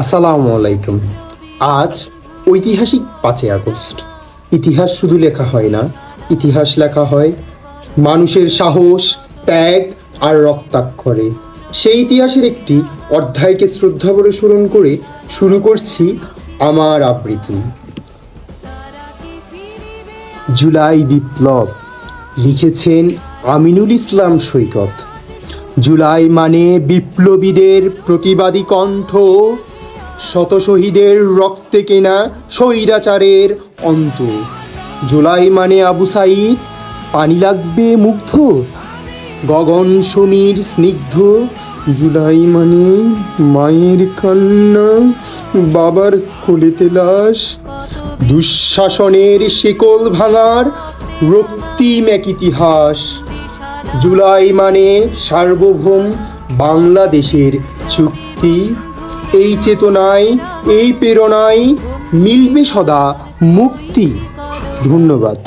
আসসালামু আলাইকুম। আজ ঐতিহাসিক 5ই আগস্ট। ইতিহাস শুধু লেখা হয় না, ইতিহাস লেখা হয় মানুষের সাহস, ত্যাগ আর রক্তাক্ষরে। সেই ইতিহাসের একটি অধ্যায়কে শ্রদ্ধাভরে স্মরণ করে শুরু করছি আমার আবৃত্তি। জুলাই বিপ্লব, লিখেছেন আমিনুল ইসলাম সৈকত। জুলাই মানে বিপ্লবীদের প্রতিবাদী কণ্ঠ, শত শহীদের রক্তে কেনা স্বৈরাচারের অন্ত। জুলাই মানে আবু সাইদ, পানি লাগবে মুগ্ধ, গগন সমীর স্নিগ্ধ। জুলাই মানে মায়ের কান্না, বাবার কোলেতে লাশ, দুঃশাসনের শিকল ভাঙার রক্তিম এক ইতিহাস। জুলাই মানে সার্বভৌম বাংলাদেশের চুক্তি। এই চেতনায়, এই প্রেরণায় মিলবে সদা মুক্তি। ধন্যবাদ।